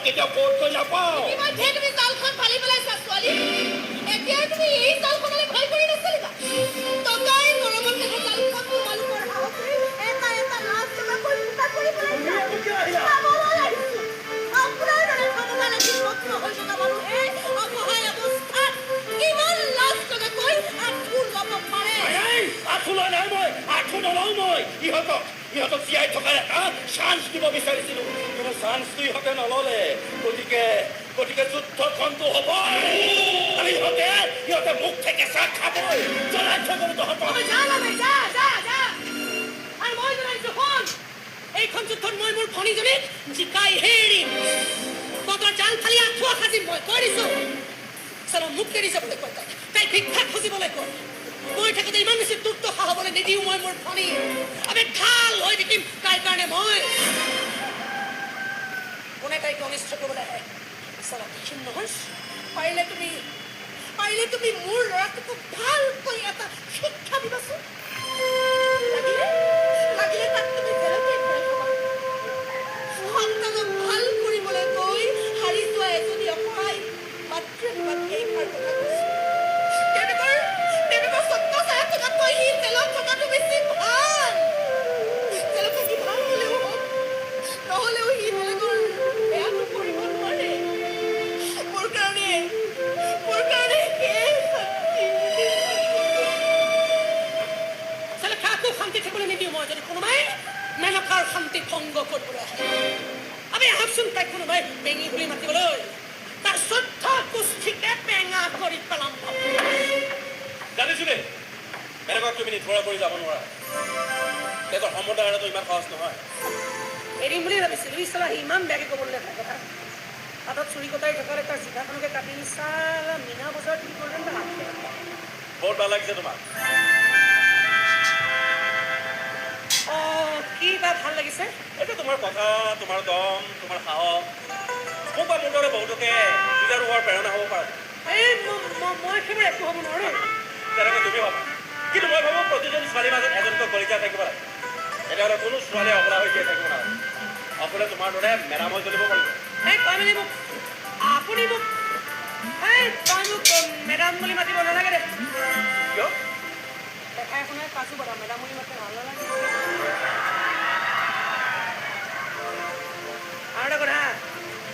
কেতিয়াও ক'ত গৈ নাপাওঁ। ইতিমধ্যে তুমি জালখন ফালি পেলাইছা ছোৱালী। এতিয়া তুমি এই জালখনলৈ ভয় কৰি নচলিবা। টকাই গৰমত দেখা জালখন তোমালোকৰ সাহসে এটা এটা লাখ টকাকৈ ফুটা কৰি পেলাইছা। চাবলৈ আহিছো আপোনাৰ দৰে ভগৱান এদিন ভক্ত হৈ থকা মানুহে অসহায় অৱস্থাত কিমান লাখ টকাকৈ আঁঠু ল'ব পাৰে। আঁঠু লোৱা নাই মই, আঁঠু নলওঁ মই। ইহঁতক জীয়াই থকাৰ এটা চান্স দিব বিচাৰিছিলো, কিন্তু চান্সটো ইহঁতে নল'লে। গতিকে যুদ্ধখনটো হ'ব আৰু ইহঁতে মুখ থেকে চাহ খাবই। জ্বলাই থৈ গ'লো তহঁতক। আৰু মই জনাইছো শুন, এইখন যুদ্ধত মই মোৰ ভনীজনীক জিকাইহে এৰিম। তহঁতৰ জাল ফালি আঁঠুৱা সাজিম মই কৈ দিছো। চলো মোক এৰি যাবলৈ কৈ তাই ভিক্ষা খুজিবলৈ কৈ। মই থাকোঁতে ইমান বেছি দুৰ্দশা হ'বলৈ নিদিওঁ মই মোৰ ভনী। আমি ভাল হৈ থাকিম তাইৰ কাৰণে মই। কোনে তাইক অনিষ্ট কৰিবলৈ আহে চলো দেখিম নহয়। পাৰিলে তুমি মোৰ ল'ৰাটোকো ভালকৈ এটা শিক্ষা দিবাচোন। লাগিলে তাক তুমি জেলতে ভৰাই থবা। সন্তানক ভাল কৰিবলৈ গৈ হাৰি যোৱা এজনী অসহায় মাতৃ এইষাৰ কথা কৈছো। তেওঁলোকৰ সত্য চাই থকাতকৈ সি জেলত থকাটো বেছি ভাল। জেলত থাকি ভাল হ'লেও হওক, নহ'লেও সি বেলেগৰ বেয়াটো কৰিব নোৱাৰে। মোৰ কাৰণে কাকো শান্তি থাকিবলৈ নিদিওঁ মই। যদি কোনোবাই মেনকাৰ শান্তি ভংগ কৰিবলৈ আহে, আমি আহকচোন তাইক কোনোবাই বেঙি বুলি মাতিবলৈ। তাৰ শ্ৰদ্ধ কুষ্ঠিকে পেঙা কৰি পেলাম। জানিছো দেই, বেলেগক তুমি নিথৰা কৰি যাব নোৱাৰা। তেখেতৰ সম্বন্ধ এৰাটো ইমান সহজ নহয়। এৰিম বুলি ভাবিছিলো, ইছলা ইমান বেয়াকে ক'বলৈ এটা কথা। হাতত চুৰি কটাই থকাৰ এটা জিভাখনকে কাটি চালা মীনা বজাৰত কি কৰিলে বহুত ভাল লাগিছে তোমাক। কি বা ভাল লাগিছে? এইটো তোমাৰ কথা, তোমাৰ দম, তোমাৰ সাহস। মোক বা মোৰ দৰে বহুতকে যুঁজাৰু হোৱাৰ প্ৰেৰণা হ'ব পাৰে। মই সেইবোৰ একো হ'ব নোৱাৰো। তেনেকৈ তুমি ভাবা, কিন্তু মই ভাবোঁ প্ৰতিজনী ছোৱালীৰ মাজত এজনকৈ কলিজা থাকিব লাগে। তেতিয়াহ'লে কোনো ছোৱালীয়ে অকলে হৈ জীয়াই থাকিব নালাগে। অকলে তোমাৰ দৰে মেৰাম হৈ চলিব পাৰিব। আপুনি মোক তই মোক মেডাম বুলি মাতিব নালাগে দে। কিয়? দেখাই শুনাই পাইছো বাৰু, মেডাম বুলি মাতে ভাল নালাগে। আৰু এটা কথা,